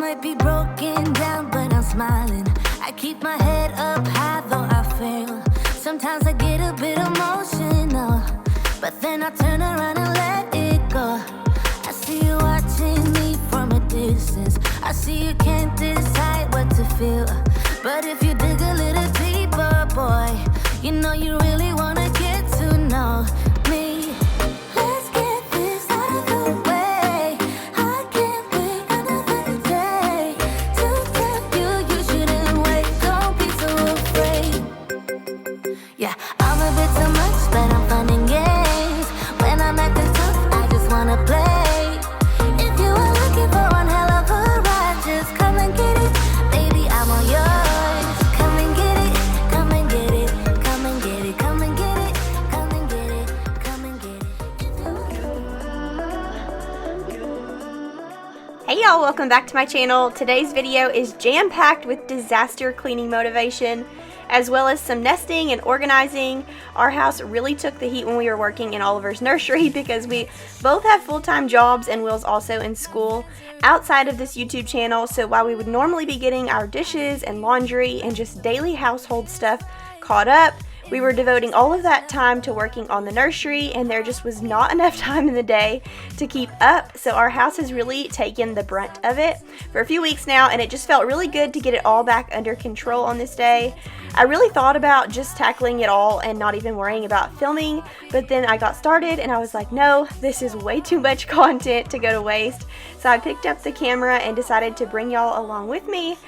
might be broken down, but I'm smiling. I keep my head up high, though I fail. Sometimes I get a bit emotional, but then I turn around and let it go. I see you watching me from a distance. I see you can't decide what to feel, but if you dig a little deeper, boy, you know you really wanna get to know me. Let's get this out of the way. I can't wait another day to tell you you shouldn't wait. Don't be so afraid. Yeah, I'm a bit too much, but I'm fun and games. When I'm acting tough, I just wanna play. If you are looking for one hell of a ride, just come and get it. Baby, I'm all yours. Come and get it, come and get it, come and get it, come and get it, come and get it, come and get it. Hey y'all, welcome back to my channel. Today's video is jam-packed with disaster cleaning motivation, as well as some nesting and organizing. Our house really took the heat when we were working in Oliver's nursery because we both have full-time jobs and Will's also in school outside of this YouTube channel. So while we would normally be getting our dishes and laundry and just daily household stuff caught up, we were devoting all of that time to working on the nursery, and there just was not enough time in the day to keep up. So our house has really taken the brunt of it for a few weeks now, and it just felt really good to get it all back under control on this day. I really thought about just tackling it all and not even worrying about filming, but then I got started and I was like, no, this is way too much content to go to waste. So I picked up the camera and decided to bring y'all along with me.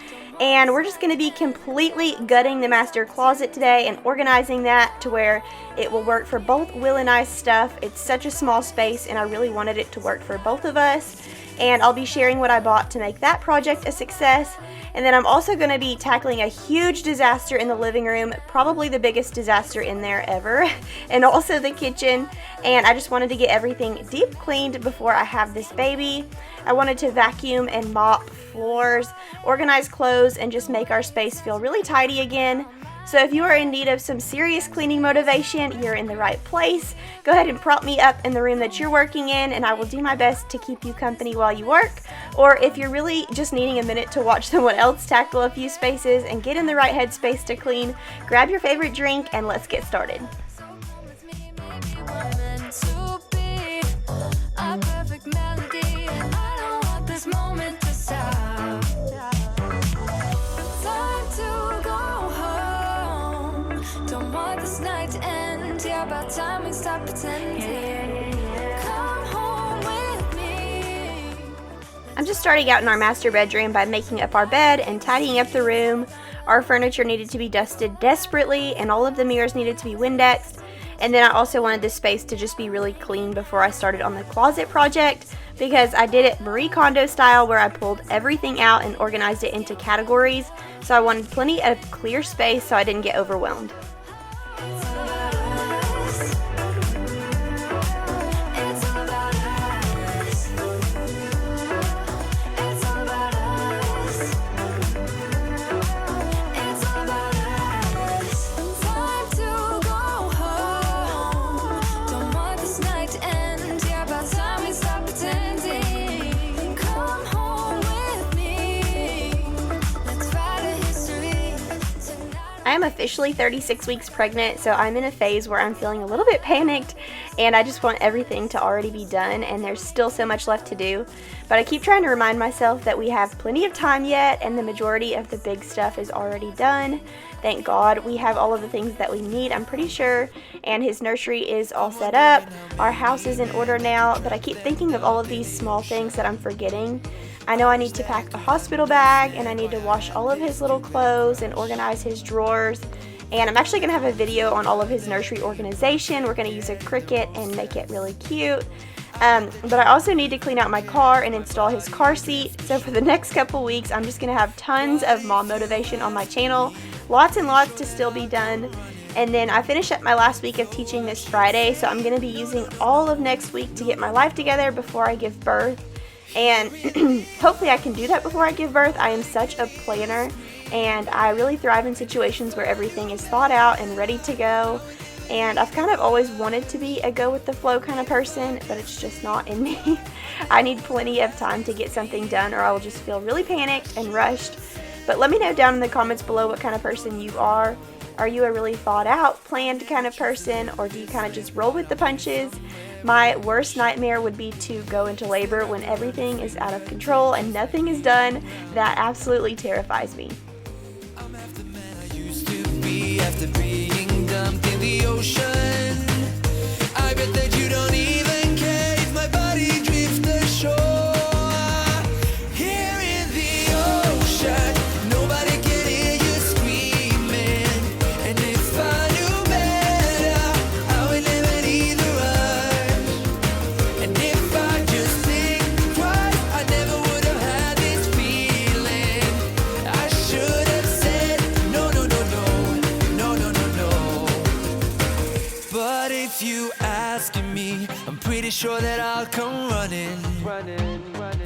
And we're just going to be completely gutting the master closet today and organizing that to where it will work for both Will and I's stuff. It's such a small space and I really wanted it to work for both of us. And I'll be sharing what I bought to make that project a success. And then I'm also going to be tackling a huge disaster in the living room, probably the biggest disaster in there ever, and also the kitchen. And I just wanted to get everything deep cleaned before I have this baby. I wanted to vacuum and mop floors, organize clothes, and just make our space feel really tidy again. So if you are in need of some serious cleaning motivation, you're in the right place. Go ahead and prop me up in the room that you're working in, and I will do my best to keep you company while you work. Or if you're really just needing a minute to watch someone else tackle a few spaces and get in the right headspace to clean, grab your favorite drink and let's get started. About time we stop pretending. Come home with me. I'm just starting out in our master bedroom by making up our bed and tidying up the room. Our furniture needed to be dusted desperately and all of the mirrors needed to be Windexed. And then I also wanted this space to just be really clean before I started on the closet project, because I did it Marie Kondo style where I pulled everything out and organized it into categories. So I wanted plenty of clear space so I didn't get overwhelmed. I am officially 36 weeks pregnant, so I'm in a phase where I'm feeling a little bit panicked and I just want everything to already be done, and there's still so much left to do. But I keep trying to remind myself that we have plenty of time yet and the majority of the big stuff is already done. Thank God we have all of the things that we need, I'm pretty sure, and his nursery is all set up. Our house is in order now, but I keep thinking of all of these small things that I'm forgetting. I know I need to pack a hospital bag, and I need to wash all of his little clothes and organize his drawers. And I'm actually going to have a video on all of his nursery organization. We're going to use a Cricut and make it really cute. But I also need to clean out my car and install his car seat. So for the next couple weeks, I'm just going to have tons of mom motivation on my channel. Lots and lots to still be done. And then I finish up my last week of teaching this Friday, so I'm going to be using all of next week to get my life together before I give birth. And hopefully I can do that before I give birth. I am such a planner, and I really thrive in situations where everything is thought out and ready to go. and I've kind of always wanted to be a go with the flow kind of person, but it's just not in me. I need plenty of time to get something done, or I will just feel really panicked and rushed. But let me know down in the comments below what kind of person you are. Are you a really thought out, planned kind of person, or do you kind of just roll with the punches? My worst nightmare would be to go into labor when everything is out of control and nothing is done. That absolutely terrifies me. I'm half the man I used to be after being dumped in the ocean. I bet that you don't even care if my body drifts ashore. Here in the ocean, nobody can hear you screaming. And if I knew better, I would never need the rush. And if I just think twice, I never would have had this feeling. I should have said no, no, no, no, no, no, no, no. But if you asking me, I'm pretty sure that I'll come running.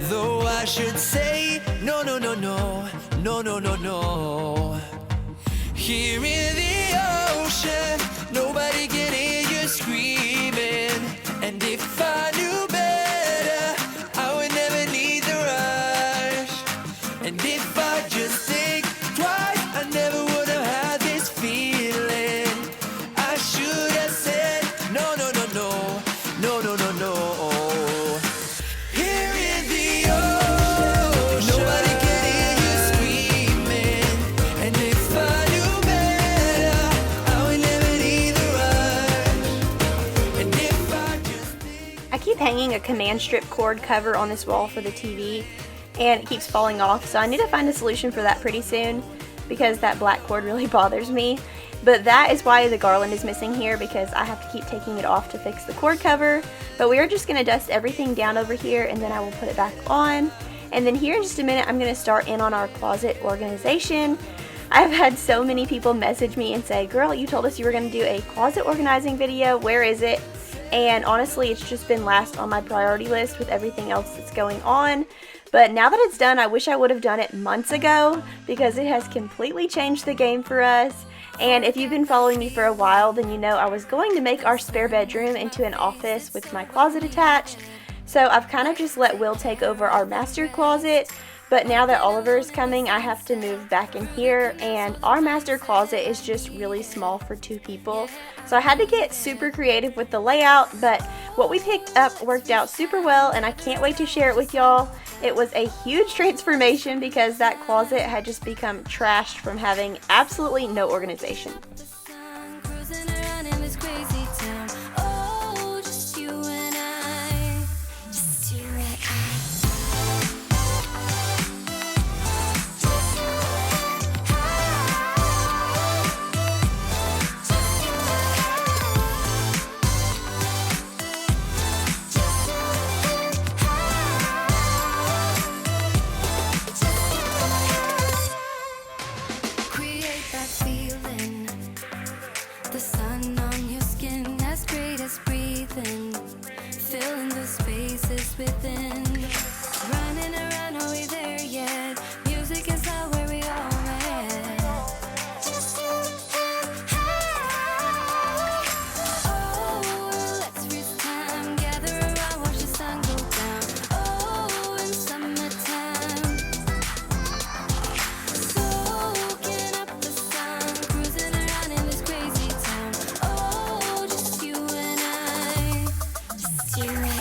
Though I should say no, no, no, no, no, no, no, no. Here in the ocean, nobody can hear you screaming. And if I knew better, I would never need the rush. And if I just think twice, I never would have had this feeling. I should have said no, no, no, no, no, no, no, no. Here in the ocean, nobody can hear you screaming. And if I knew better, I would never need the rush. And if I just think I keep hanging a command strip cord cover on this wall for the TV, and it keeps falling off, so I need to find a solution for that pretty soon because that black cord really bothers me. But that is why the garland is missing here, because I have to keep taking it off to fix the cord cover. But we are just going to dust everything down over here, and then I will put it back on. And then here in just a minute, I'm going to start in on our closet organization. I've had so many people message me and say, girl, you told us you were going to do a closet organizing video. Where is it? And honestly, it's just been last on my priority list with everything else that's going on. But now that it's done, I wish I would have done it months ago, because it has completely changed the game for us. And if you've been following me for a while, then you know I was going to make our spare bedroom into an office with my closet attached. So I've kind of just let Will take over our master closet. But now that Oliver is coming, I have to move back in here, and our master closet is just really small for 2 people. So I had to get super creative with the layout, but what we picked up worked out super well, and I can't wait to share it with y'all. It was a huge transformation because that closet had just become trashed from having absolutely no organization. Cruising around in this crazy town. Oh, just you and I. Just you and create that feeling. The sun on your skin, as great as breathing. Filling the spaces within. Running around, are we there yet? Music is not where we all met. Just you and I. Oh, let's freeze time. Gather around, watch the sun go down. Oh, in summertime. Soaking up the sun, cruising around in this crazy town. Oh, just you and I. Just you and I.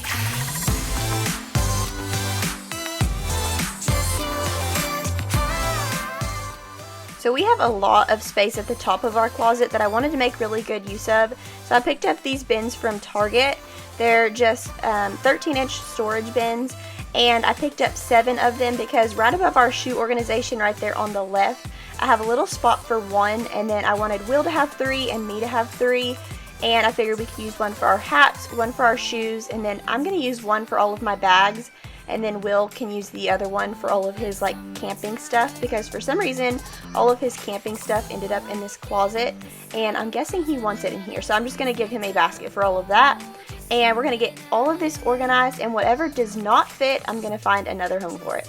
So we have a lot of space at the top of our closet that I wanted to make really good use of. So I picked up these bins from Target. They're just 13-inch storage bins, and I picked up 7 of them because right above our shoe organization right there on the left, I have a little spot for 1, and then I wanted Will to have 3 and me to have 3. And I figured we could use 1 for our hats, 1 for our shoes, and then I'm going to use 1 for all of my bags. And then Will can use the other one for all of his like camping stuff, because for some reason all of his camping stuff ended up in this closet, and I'm guessing he wants it in here. So I'm just going to give him a basket for all of that, and we're going to get all of this organized, and whatever does not fit, I'm going to find another home for it.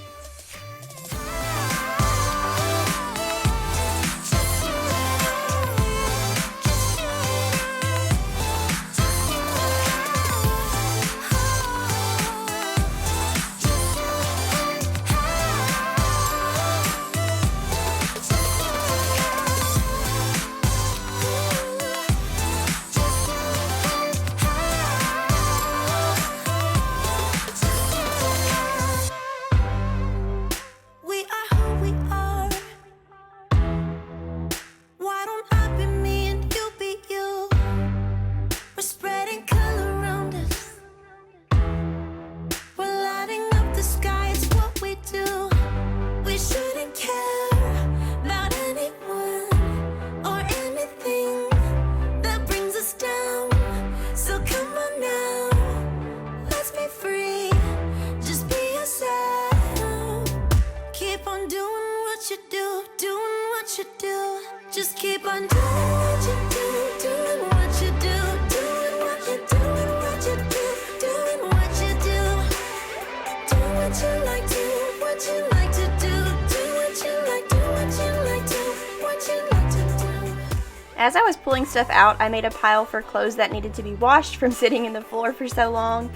As I was pulling stuff out, I made a pile for clothes that needed to be washed from sitting in the floor for so long.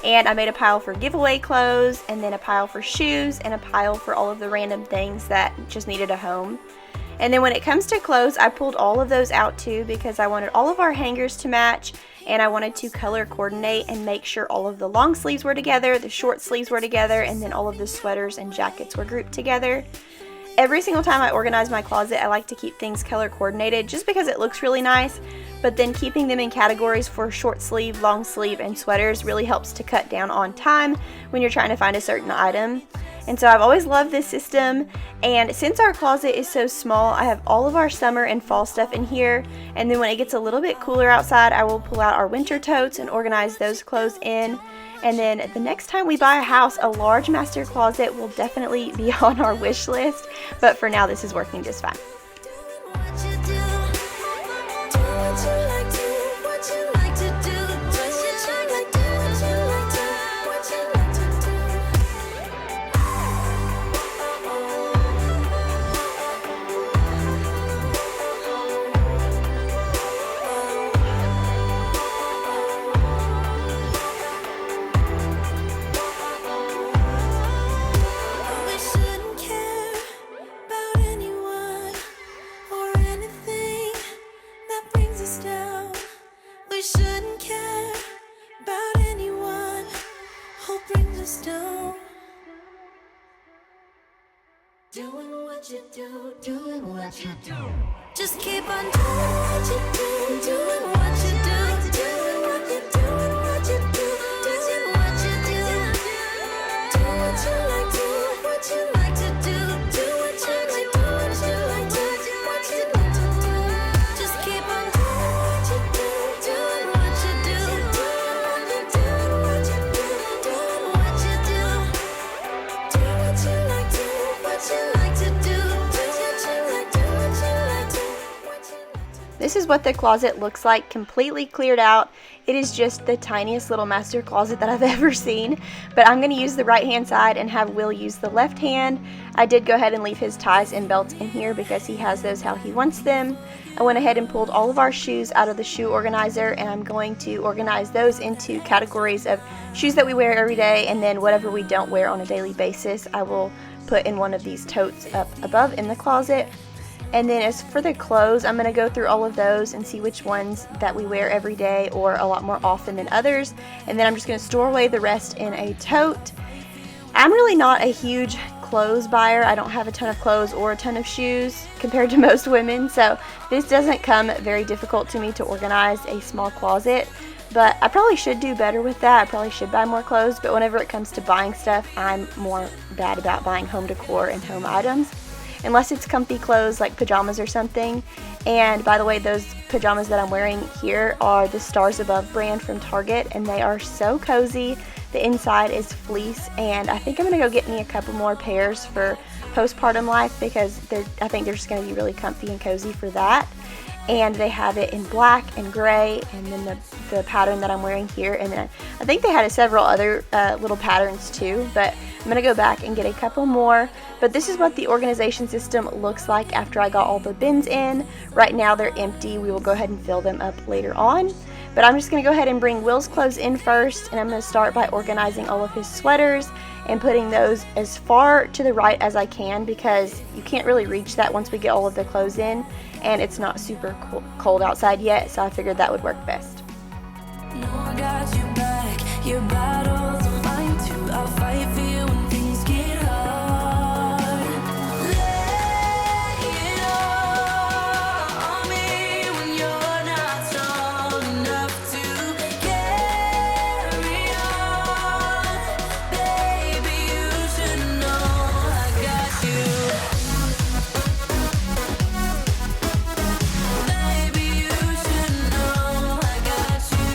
And I made a pile for giveaway clothes, and then a pile for shoes, and a pile for all of the random things that just needed a home. And then when it comes to clothes, I pulled all of those out too because I wanted all of our hangers to match, and I wanted to color coordinate and make sure all of the long sleeves were together, the short sleeves were together, and then all of the sweaters and jackets were grouped together. Every single time I organize my closet, I like to keep things color coordinated just because it looks really nice, but then keeping them in categories for short sleeve, long sleeve, and sweaters really helps to cut down on time when you're trying to find a certain item. And so I've always loved this system, and since our closet is so small, I have all of our summer and fall stuff in here, and then when it gets a little bit cooler outside, I will pull out our winter totes and organize those clothes in. And then the next time we buy a house, a large master closet will definitely be on our wish list, but for now this is working just fine. Doing what you do. Just keep on doing what you do, doing what you do, doing what you do, doing what you do, doing what you do. Do what you like, do what you like to do, do what you like, do what you like, do what you like to do. Just keep on doing what you do, doing what you do, doing what you do, doing what you do. Do what you like, do what you like to do. This is what the closet looks like, completely cleared out. It is just the tiniest little master closet that I've ever seen, but I'm going to use the right hand side and have Will use the left hand. I did go ahead and leave his ties and belts in here because he has those how he wants them. I went ahead and pulled all of our shoes out of the shoe organizer, and I'm going to organize those into categories of shoes that we wear every day, and then whatever we don't wear on a daily basis I will put in one of these totes up above in the closet. And then as for the clothes, I'm going to go through all of those and see which ones that we wear every day or a lot more often than others. And then I'm just going to store away the rest in a tote. I'm really not a huge clothes buyer. I don't have a ton of clothes or a ton of shoes compared to most women. So this doesn't come very difficult to me to organize a small closet. But I probably should do better with that. I probably should buy more clothes. But whenever it comes to buying stuff, I'm more bad about buying home decor and home items. Unless it's comfy clothes like pajamas or something. And by the way, those pajamas that I'm wearing here are the Stars Above brand from Target, and they are so cozy. The inside is fleece, and I think I'm going to go get me a couple more pairs for postpartum life because I think they're just going to be really comfy and cozy for that. And they have it in black and gray, and then the pattern that I'm wearing here, and then I think they had several other little patterns too, but I'm going to go back and get a couple more. But this is what the organization system looks like after I got all the bins in. Right now they're empty. We will go ahead and fill them up later on. But I'm just going to go ahead and bring Will's clothes in first, and I'm going to start by organizing all of his sweaters and putting those as far to the right as I can because you can't really reach that once we get all of the clothes in, and it's not super cold outside yet, so I figured that would work best. No, I got you back. Your battles are mine too. I'll fight for you when things get hard. Lay it all on me when you're not strong enough to carry on. Baby, you should know I got you. Baby, you should know I got you.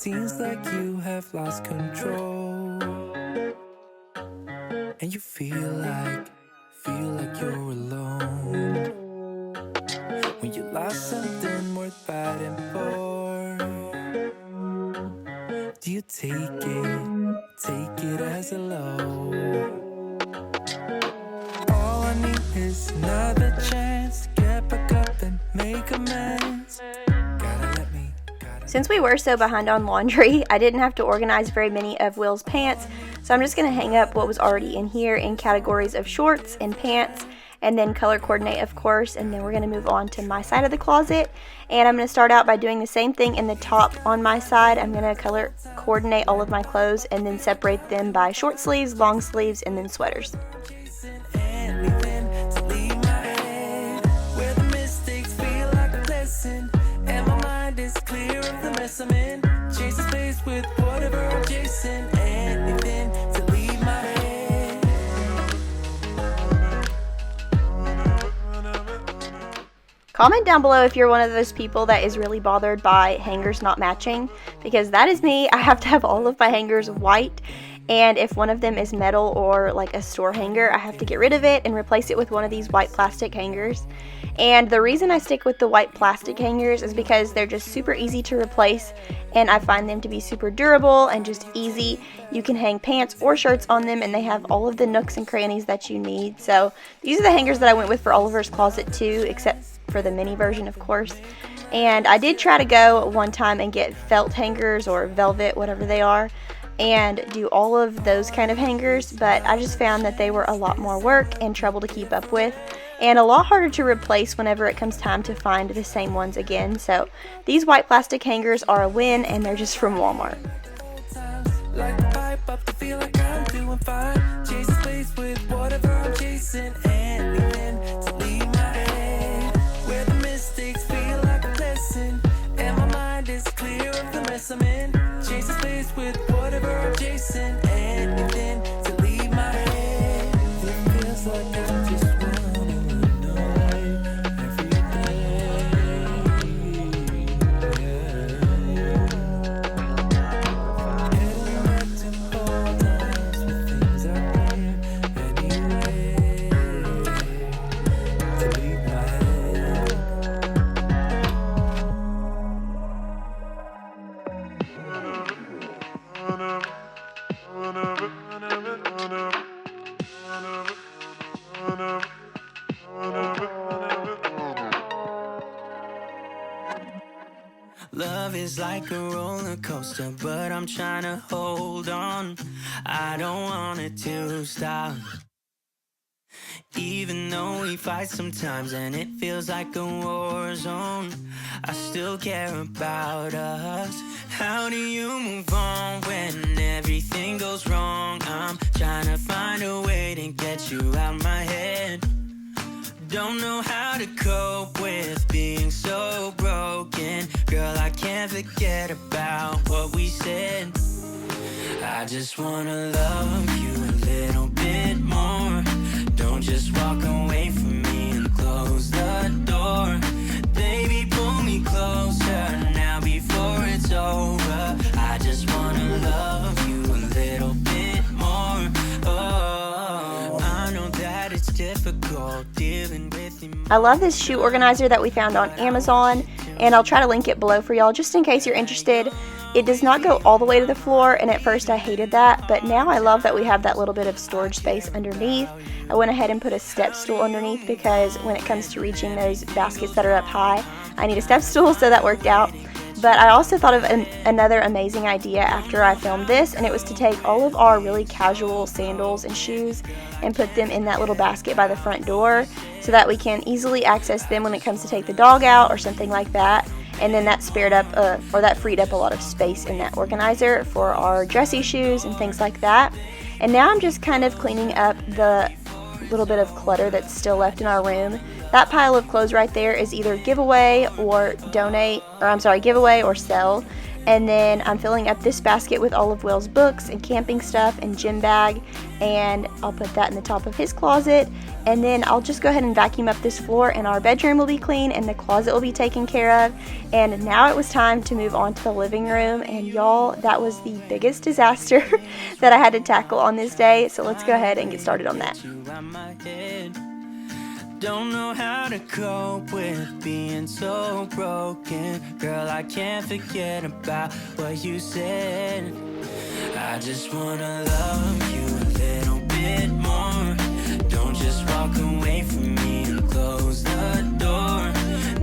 seems like you have lost control, and you feel like you're alone. When you lost something worth fighting for, do you take it as a low? All I need is another chance to get back up and make amends. Since we were so behind on laundry, I didn't have to organize very many of Will's pants, so I'm just going to hang up what was already in here in categories of shorts and pants, and then color coordinate, of course, and then we're going to move on to my side of the closet. And I'm going to start out by doing the same thing in the top on my side. I'm going to color coordinate all of my clothes and then separate them by short sleeves, long sleeves, and then sweaters. I'm in, chase the space with whatever I'm chasing, anything to leave my head. Comment down below if you're one of those people that is really bothered by hangers not matching, because that is me. I have to have all of my hangers white, and if one of them is metal or like a store hanger, I have to get rid of it and replace it with one of these white plastic hangers. And the reason I stick with the white plastic hangers is because they're just super easy to replace, and I find them to be super durable and just easy. You can hang pants or shirts on them, and they have all of the nooks and crannies that you need. So these are the hangers that I went with for Oliver's closet too, except for the mini version, of course. And I did try to go one time and get felt hangers or velvet, whatever they are, and do all of those kind of hangers, but I just found that they were a lot more work and trouble to keep up with, and a lot harder to replace whenever it comes time to find the same ones again. So these white plastic hangers are a win, and they're just from Walmart. Like the pipe up to feel like I'm doing fine. Chase the space with whatever I'm chasing, anything to leave my head. Where the mistakes feel like a blessing, and my mind is clear of the mess I'm in. Chase the space with whatever I'm chasing, anything to leave my head. It feels like I'm just running away every Love is like a roller coaster, but I'm trying to hold on. I don't want it to stop. Even though we fight sometimes and it feels like a war zone, I still care about us. How do you move on when everything goes wrong? I'm trying to find a way to get you out my head. Don't know how to cope with being so broken. Girl, I can't forget about what we said. I just wanna love you a little bit more. Don't just walk away from me and close the door. Baby, pull me closer now before it's over. I just wanna love you a little bit more. Oh, I know that it's difficult dealing with you. I love this shoe organizer that we found on Amazon, and I'll try to link it below for y'all just in case you're interested. It does not go all the way to the floor, and at first I hated that, but now I love that we have that little bit of storage space underneath. I went ahead and put a step stool underneath because when it comes to reaching those baskets that are up high, I need a step stool, so that worked out. But I also thought of another amazing idea after I filmed this, and it was to take all of our really casual sandals and shoes and put them in that little basket by the front door so that we can easily access them when it comes to take the dog out or something like that. And then that freed up a lot of space in that organizer for our dressy shoes and things like that. And now I'm just kind of cleaning up the little bit of clutter that's still left in our room. That pile of clothes right there is either giveaway or sell. And then I'm filling up this basket with all of Will's books and camping stuff and gym bag, and I'll put that in the top of his closet. And then I'll just go ahead and vacuum up this floor, and our bedroom will be clean and the closet will be taken care of. And now it was time to move on to the living room, and y'all, that was the biggest disaster that I had to tackle on this day. So let's go ahead and get started on that. Don't know how to cope with being so broken. Girl, I can't forget about what you said. I just wanna love you a little bit more. Don't just walk away from me and close the door.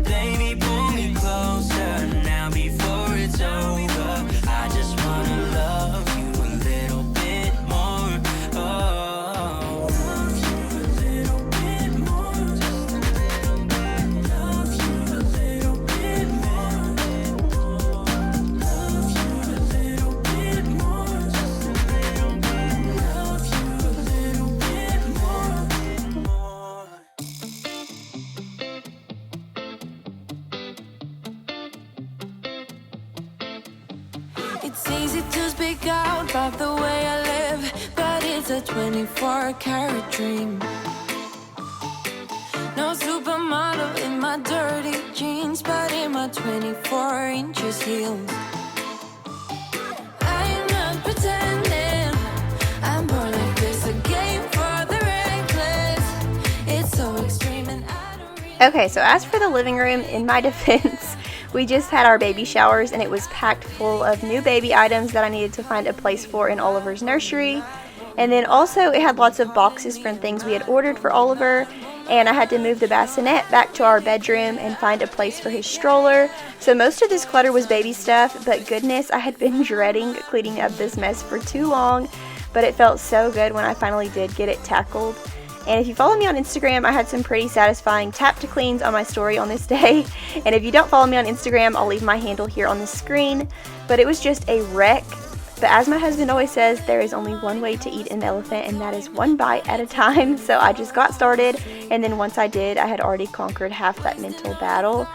Baby, pull me closer now before it's over. I just wanna love you a little bit more. Oh, love you a little bit more. Just a little bit. Love you a little bit more. Love you a little bit more. Just a little bit. Love you a little bit more. It's easy to speak out about the way I live, but it's a 24-karat dream. No supermodel in my dirty jeans, but in my 24 inches heels. I am not pretending I'm born like this, a game for the reckless. It's so extreme and I don't really. Okay, so as for the living room, in my defense, we just had our baby showers and it was packed full of new baby items that I needed to find a place for in Oliver's nursery. And then also it had lots of boxes from things we had ordered for Oliver, and I had to move the bassinet back to our bedroom and find a place for his stroller. So most of this clutter was baby stuff, but goodness, I had been dreading cleaning up this mess for too long, but it felt so good when I finally did get it tackled. And if you follow me on Instagram, I had some pretty satisfying tap to cleans on my story on this day. And if you don't follow me on Instagram, I'll leave my handle here on the screen. But it was just a wreck. But as my husband always says, there is only one way to eat an elephant, and that is one bite at a time. So I just got started, and then once I did, I had already conquered half that mental battle.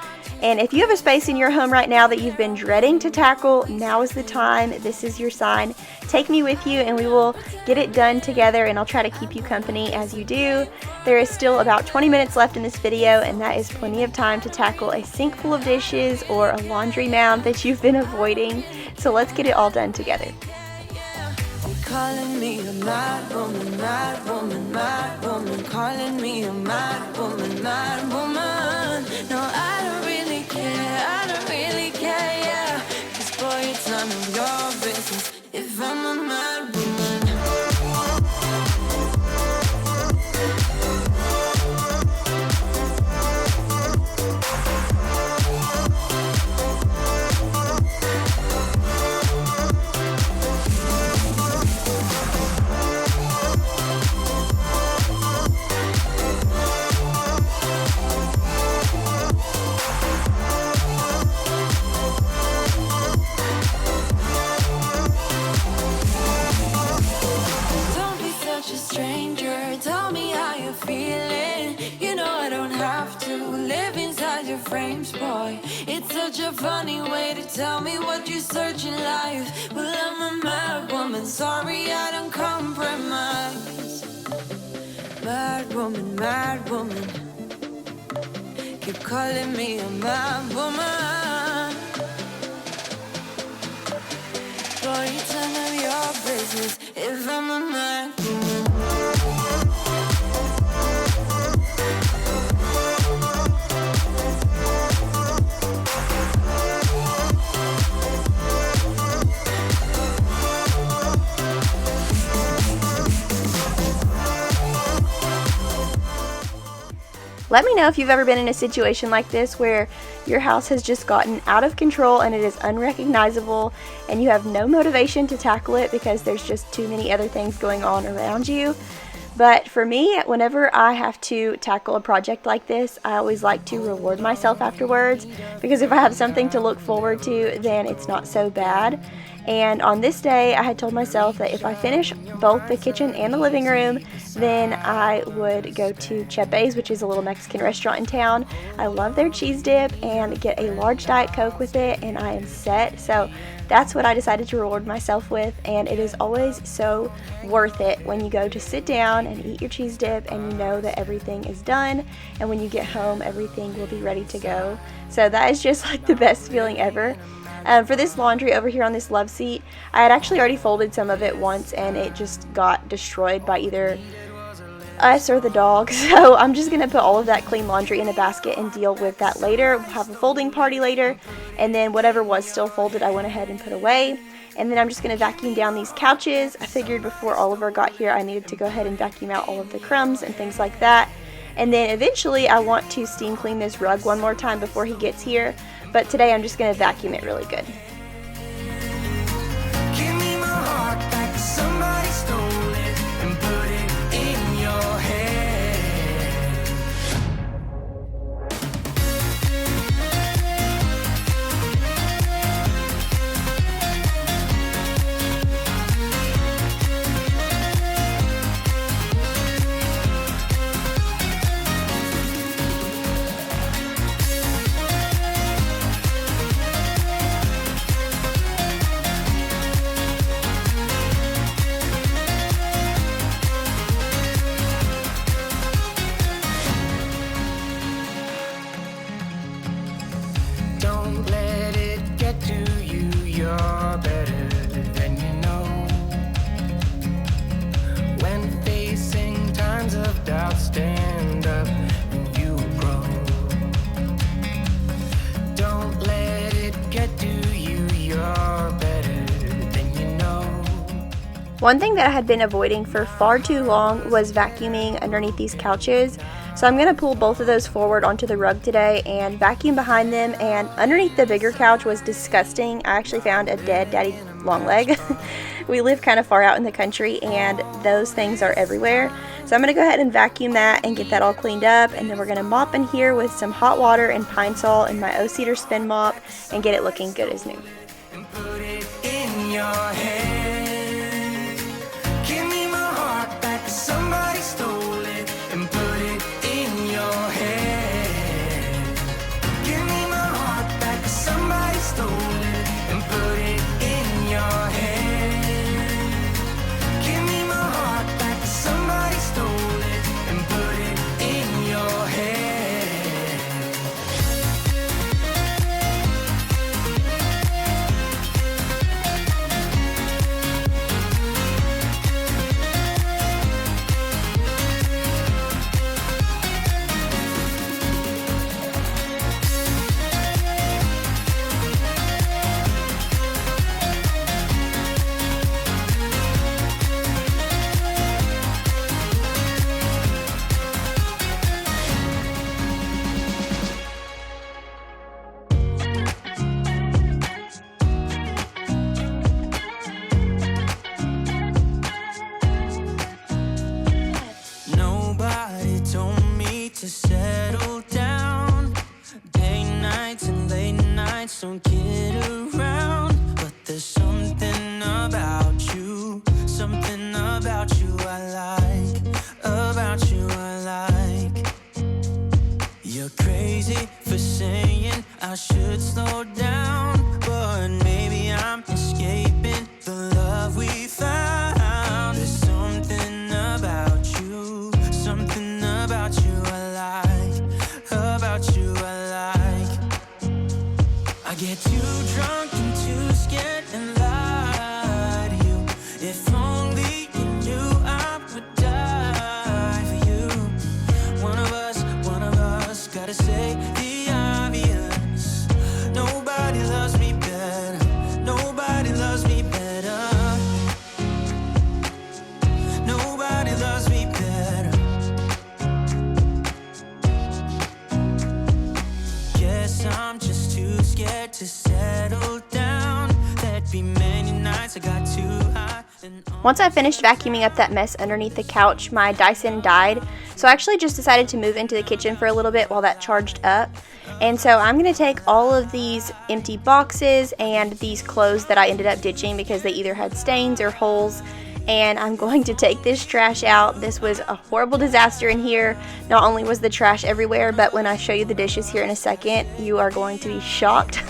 And if you have a space in your home right now that you've been dreading to tackle, now is the time. This is your sign. Take me with you and we will get it done together, and I'll try to keep you company as you do. There is still about 20 minutes left in this video, and that is plenty of time to tackle a sink full of dishes or a laundry mound that you've been avoiding. So let's get it all done together. Calling me a mad woman, mad woman, mad woman. Calling me a mad woman, mad woman. No, I don't really care, I don't really care, yeah. 'Cause boy, it's none of your business if I'm a mad woman. Frames, boy, it's such a funny way to tell me what you search in life. Well, I'm a mad woman, sorry I don't compromise. Mad woman, keep calling me a mad woman. Boy, it's none of your business if I'm a mad woman. Let me know if you've ever been in a situation like this where your house has just gotten out of control and it is unrecognizable and you have no motivation to tackle it because there's just too many other things going on around you. But for me, whenever I have to tackle a project like this, I always like to reward myself afterwards, because if I have something to look forward to, then it's not so bad. And on this day, I had told myself that if I finish both the kitchen and the living room, then I would go to Chepe's, which is a little Mexican restaurant in town. I love their cheese dip, and get a large Diet Coke with it, and I am set. So that's what I decided to reward myself with, and it is always so worth it when you go to sit down and eat your cheese dip and you know that everything is done, and when you get home everything will be ready to go. So that is just like the best feeling ever. For this laundry over here on this love seat, I had actually already folded some of it once and it just got destroyed by either us or the dog, so I'm just going to put all of that clean laundry in a basket and deal with that later. We'll have a folding party later, and then whatever was still folded I went ahead and put away. And then I'm just going to vacuum down these couches. I figured before Oliver got here I needed to go ahead and vacuum out all of the crumbs and things like that. And then eventually I want to steam clean this rug one more time before he gets here, but today I'm just going to vacuum it really good. Give me my heart back, somebody stole it and put it in your head. Don't let it get to you, you're better than you know. When facing times of doubt, stand up and you grow. Don't let it get to you, you're better than you know. One thing that I had been avoiding for far too long was vacuuming underneath these couches. So I'm going to pull both of those forward onto the rug today and vacuum behind them. And underneath the bigger couch was disgusting. I actually found a dead daddy long leg. We live kind of far out in the country and those things are everywhere. So I'm going to go ahead and vacuum that and get that all cleaned up. And then we're going to mop in here with some hot water and Pine Sol and my O-Cedar spin mop and get it looking good as new. And put it in your head. Give me my heart back, somebody stole it and put it in your head. Give me my heart back, somebody stole it and put it in your head. Give me my heart back, somebody stole it and put it in your head. Nobody told me to settle down. Day nights and late nights don't get around. But there's something about you I like, about you I like. You're crazy for saying I should slow down, but maybe I'm escaping the love we found. There's something about you I like, about you I like. I get too drunk and too scared and lie to you. If only you knew I would die for you. One of us gotta say the obvious. Nobody loves me better. Nobody loves me better. Nobody loves me better. Guess I'm just too scared to settle down. There'd be many nights I got too high. Once I finished vacuuming up that mess underneath the couch, my Dyson died, So I actually just decided to move into the kitchen for a little bit while that charged up. And so I'm going to take all of these empty boxes and these clothes that I ended up ditching because they either had stains or holes, and I'm going to take this trash out. This was a horrible disaster in here. Not only was the trash everywhere, but when I show you the dishes here in a second, you are going to be shocked.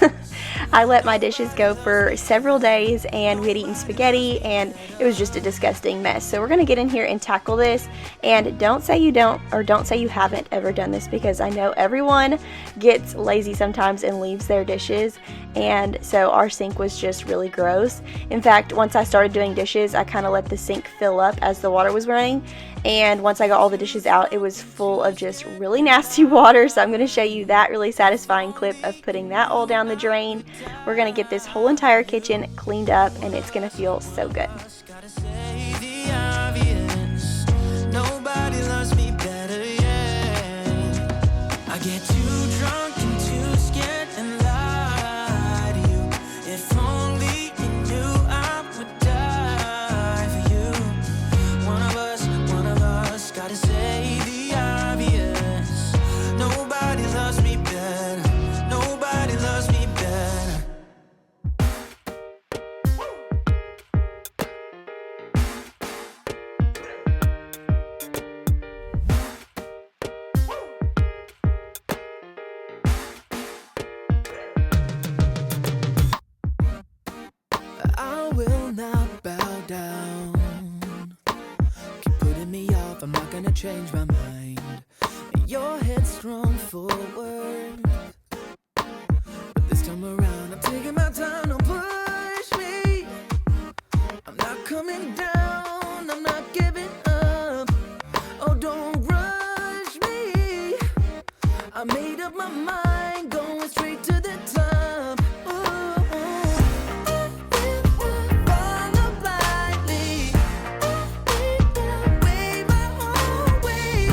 I let my dishes go for several days, and we had eaten spaghetti, and it was just a disgusting mess. So we're going to get in here and tackle this. And don't say you don't, or don't say you haven't ever done this, because I know everyone gets lazy sometimes and leaves their dishes. And so our sink was just really gross. In fact, once I started doing dishes, I kind of let the sink fill up as the water was running. And once I got all the dishes out, it was full of just really nasty water. So I'm going to show you that really satisfying clip of putting that all down the drain. We're going to get this whole entire kitchen cleaned up, and it's going to feel so good. Gotta say the obvious. Nobody loves me better, yeah. I get too drunk and too scared and lie to you. If only you knew I would die for you. One of us gotta say the obvious. Nobody loves me better. Nobody loves me better. I will not bow down. Keep putting me off, I'm not gonna change my mind. Your headstrong forward, but this time around I'm taking my time. Don't push me, I'm not coming down, I'm not giving up. Oh, don't rush me, I made up my mind, going straight to the top. Follow blindly, way my own way.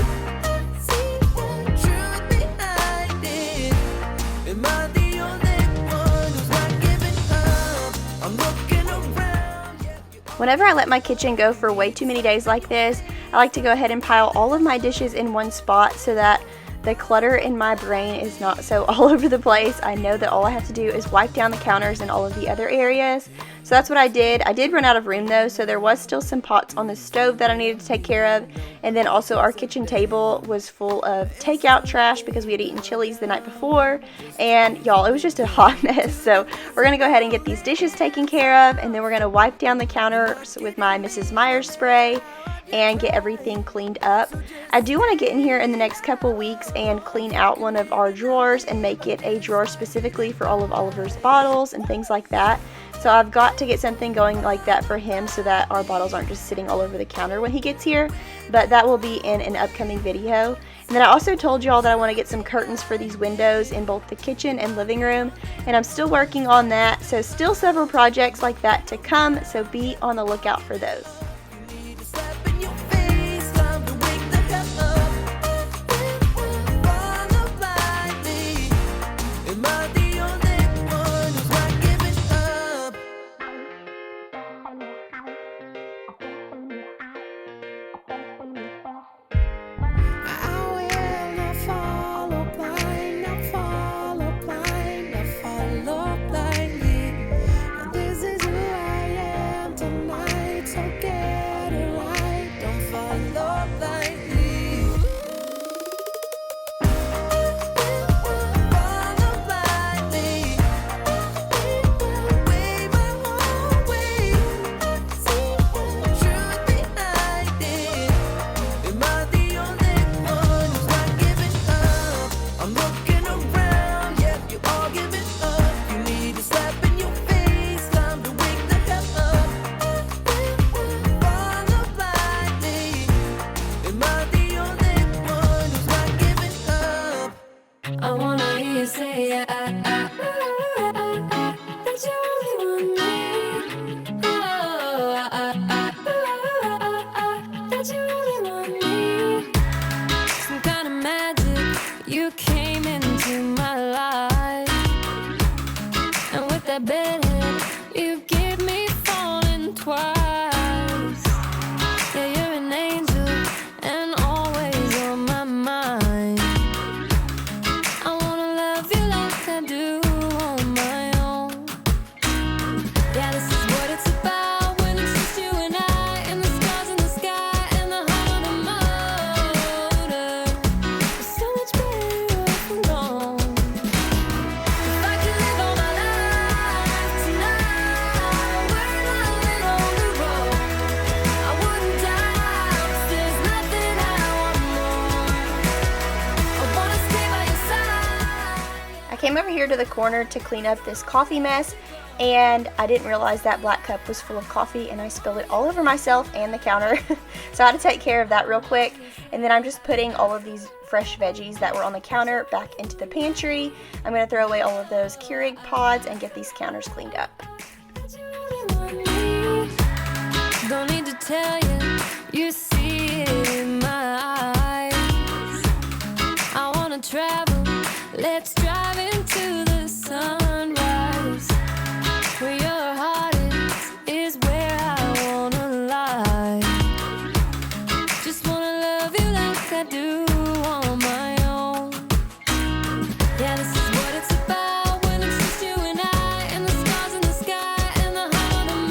See the truth behind it. Am I the only one who's not giving up? I'm looking around. Whenever I let my kitchen go for way too many days like this, I like to go ahead and pile all of my dishes in one spot so that the clutter in my brain is not so all over the place. I know that all I have to do is wipe down the counters and all of the other areas. So that's what I did. I did run out of room though, so there was still some pots on the stove that I needed to take care of. And then also our kitchen table was full of takeout trash because we had eaten Chili's the night before. And y'all, it was just a hot mess. So we're gonna go ahead and get these dishes taken care of, and then we're gonna wipe down the counters with my Mrs. Meyer's spray and get everything cleaned up. I do want to get in here in the next couple weeks and clean out one of our drawers and make it a drawer specifically for all of Oliver's bottles and things like that. So I've got to get something going like that for him so that our bottles aren't just sitting all over the counter when he gets here, but that will be in an upcoming video. And then I also told y'all that I want to get some curtains for these windows in both the kitchen and living room, and I'm still working on that, so still several projects like that to come, so be on the lookout for those. Slap in your face, time to wake the hell up. Follow blindly. Am I the only one who's not giving up? I will not follow blind, not follow blind, not follow blindly. And this is who I am tonight, so get came over here to the corner to clean up this coffee mess, and I didn't realize that black cup was full of coffee, and I spilled it all over myself and the counter. So I had to take care of that real quick. And then I'm just putting all of these fresh veggies that were on the counter back into the pantry. I'm going to throw away all of those Keurig pods and get these counters cleaned up. Don't need to tell you, you see it in my eyes. I wanna travel, let's drive into the sunrise. Where your heart is where I wanna lie. Just wanna love you like I do on my own. Yeah, this is what it's about when it's just you and I, and the stars in the sky and the heart of the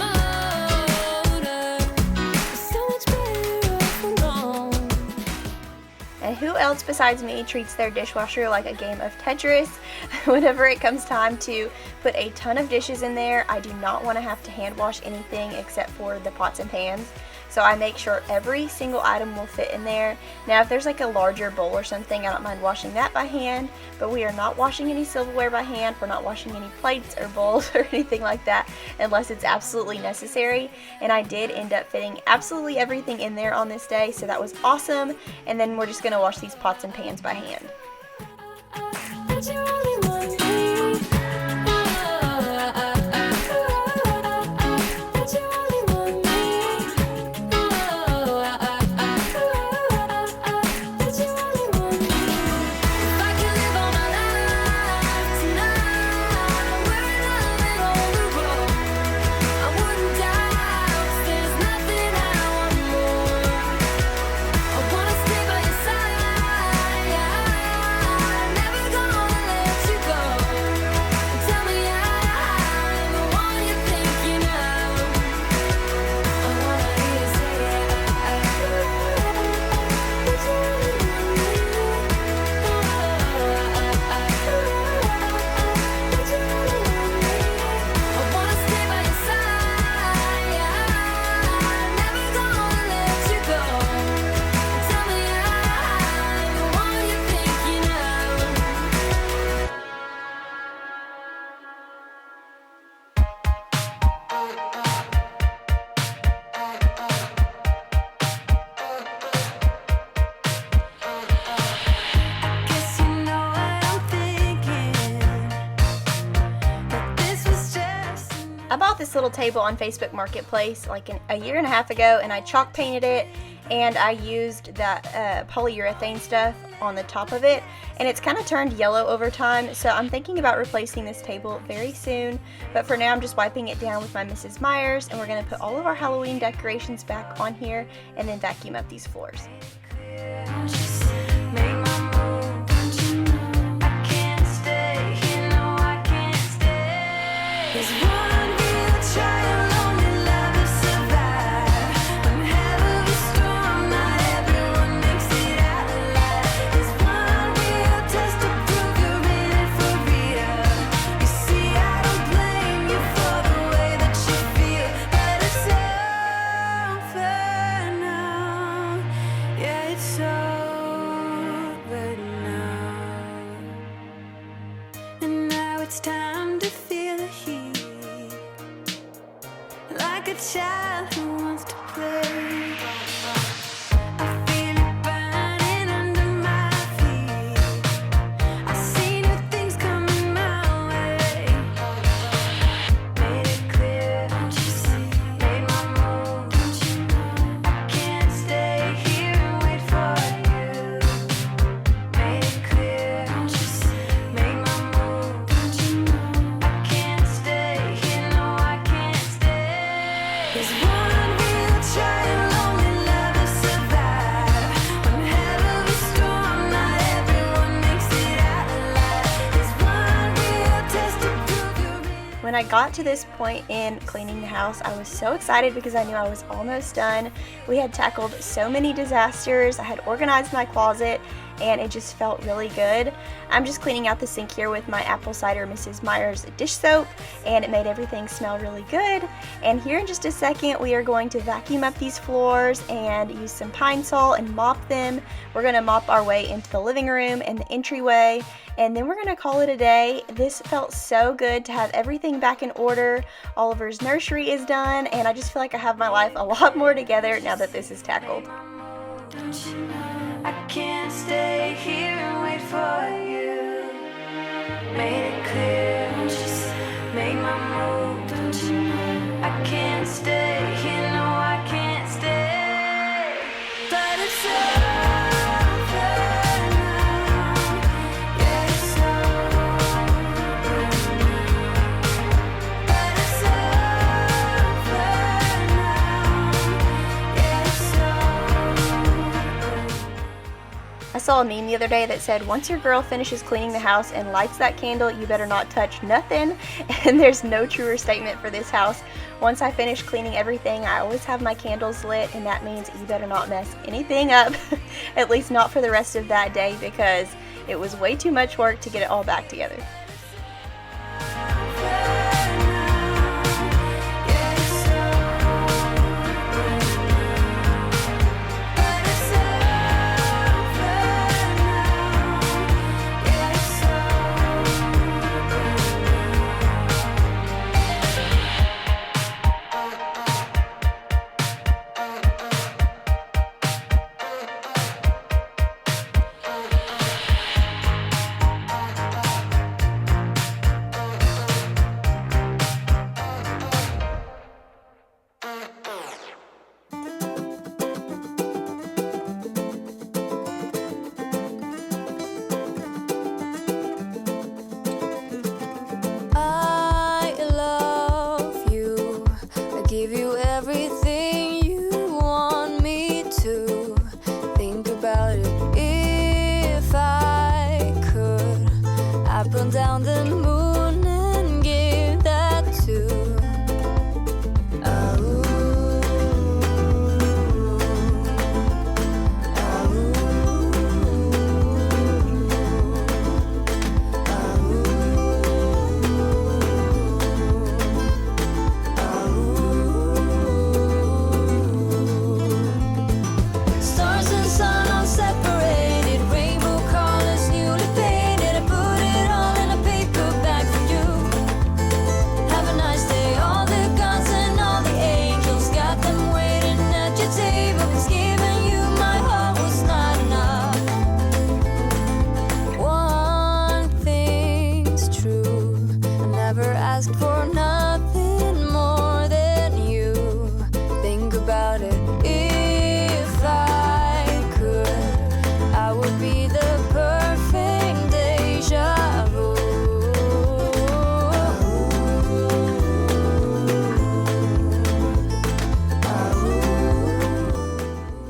motor. It's so much better off alone. And who else besides me treats their dishwasher like a game of Tetris? Whenever it comes time to put a ton of dishes in there, I do not want to have to hand wash anything except for the pots and pans. So I make sure every single item will fit in there. Now if there's like a larger bowl or something, I don't mind washing that by hand, but we are not washing any silverware by hand. We're not washing any plates or bowls or anything like that unless it's absolutely necessary. And I did end up fitting absolutely everything in there on this day, so that was awesome. And then we're just going to wash these pots and pans by hand. But you only want me. But you only want me. But you only want me. If I can live all my life tonight, we're on the road. I wouldn't die, 'cause there's nothing I want more. I wanna stay by your side, never gonna let you go. Tell me I'm the one you're thinking of. I wanna hear you say but you only want me. But you only want me. I wanna stay by your side, never gonna let you go. Tell me I'm the one you're thinking of. Guess you know what I'm thinking, that this was just I bought this little table on Facebook Marketplace like a year and a half ago, and I chalk painted it, and I used that polyurethane stuff on the top of it, and it's kind of turned yellow over time, so I'm thinking about replacing this table very soon. But for now I'm just wiping it down with my Mrs. Myers, and we're going to put all of our Halloween decorations back on here and then vacuum up these floors. make my move. Don't you know I can't stay here? No, I can't stay. There's one real trial only love to survive. When hell of a storm, not everyone makes it out alive. There's one real test to prove you're in it for real. You see, I don't blame you for the way that you feel, but it's over now. Yeah, it's over now. And now it's time to feel the heat, like a child who wants to play. I feel it burning under my feet. I see new things coming my way. Made it clear, don't you see? Made my move, don't you know? I can't stay here and wait for you. Made it clear, don't you see? Made my move, don't you know? I can't stay here, no, I can't stay. There's one real trial only love to survive. When hell of a storm, not everyone makes it out alive. There's one real test to prove you're in. When I got to this point in cleaning the house, I was so excited because I knew I was almost done. We had tackled so many disasters. I had organized my closet, and it just felt really good. I'm just cleaning out the sink here with my apple cider Mrs. Meyer's dish soap, and it made everything smell really good. And here in just a second we are going to vacuum up these floors and use some Pine Sol and mop them. We're going to mop our way into the living room and the entryway, and then we're going to call it a day. This felt so good to have everything back in order. Oliver's nursery is done, and I just feel like I have my life a lot more together now that this is tackled. I can't stay here and wait for you. Made it clear, just make my move. Don't you know? I can't stay here, no, I can't stay. But it's over now. Yeah, it's over now. But it's over now. Yeah, it's over. I saw a meme the other day that said, once your girl finishes cleaning the house and lights that candle, you better not touch nothing. And there's no truer statement for this house. Once I finish cleaning everything, I always have my candles lit, and that means you better not mess anything up. At least not for the rest of that day, because it was way too much work to get it all back together. I love you. I give you everything you want me to. Think about it. If I could, I'd burn down the moon and give that to. Stars and sun all separated, rainbow colors newly painted. I put it all in a paper bag for you. Have a nice day. All the gods and all the angels, got them waiting at your table. 'Cause giving you my heart was not enough. One thing's true, I never asked for nothing more than you. Think about it. If I could, I would be the perfect deja vu.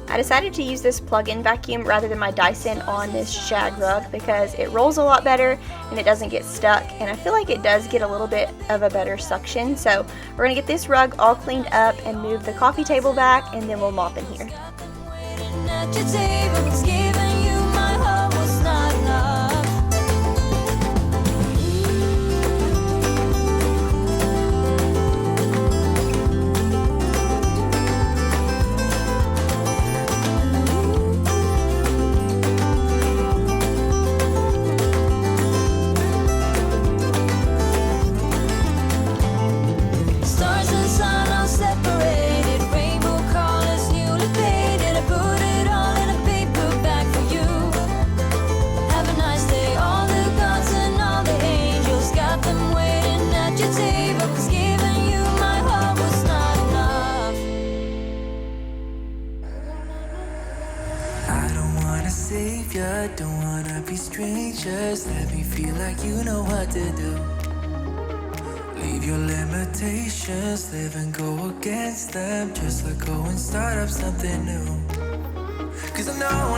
I decided to use this plug-in vacuum rather than my Dyson on this shag rug because it rolls a lot better and it doesn't get stuck, and I feel like it does get a little bit of a better suction. So we're going to get this rug all cleaned up and move the coffee table back, and then we'll mop in here. Got them waiting at your table. 'Cause giving you my heart was not enough. Stars and sun all separated, rainbow colors newly painted. I put it all in a paper bag for you. Have a nice day. All the gods and all the angels, got them waiting at your table. 'Cause giving you my heart was not enough. I don't wanna save ya, don't wanna be strangers. Let me feel like you know what to do. Leave your limitations, live and go against them. Just let go and start up something new. 'Cause I know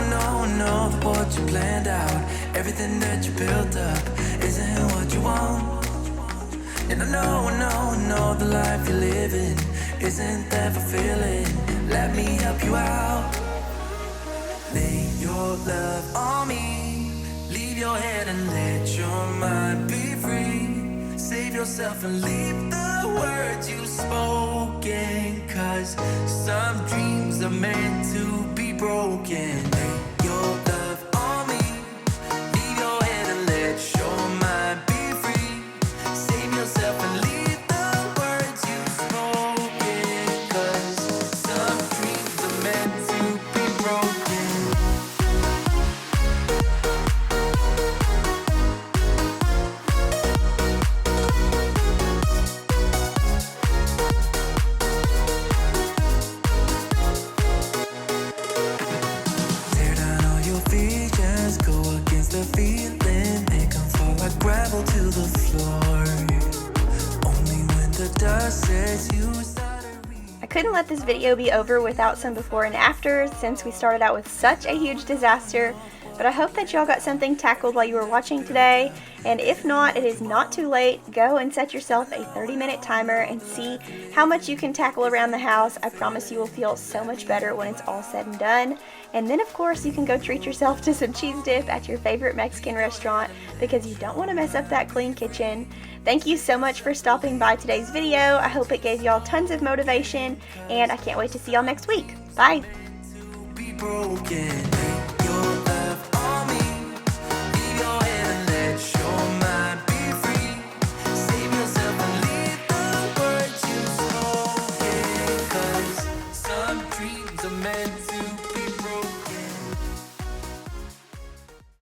that what you planned out, everything that you built up, isn't what you want. And I know the life you're living isn't that fulfilling. Let me help you out. Lay your your love on me. Leave your head and let your mind be free. Save yourself and leave the words you've spoken. 'Cause some dreams are meant to be broken. Lay your love on me. Leave your head and let your mind be free. Save yourself and leave the words you've spoken. 'Cause some dreams are meant to be broken. Tear down all your visions, go against the feeling, make them fall like gravel to the floor. Only when the dust sets you start to read. I couldn't let this video be over without some before and afters since we started out with such a huge disaster, but I hope that y'all got something tackled while you were watching today, and if not, it is not too late. Go and set yourself a 30-minute timer and see how much you can tackle around the house. I promise you will feel so much better when it's all said and done. And then of course you can go treat yourself to some cheese dip at your favorite Mexican restaurant because you don't want to mess up that clean kitchen. Thank you so much for stopping by today's video. I hope it gave y'all tons of motivation, and I can't wait to see y'all next week. Bye! Be broken.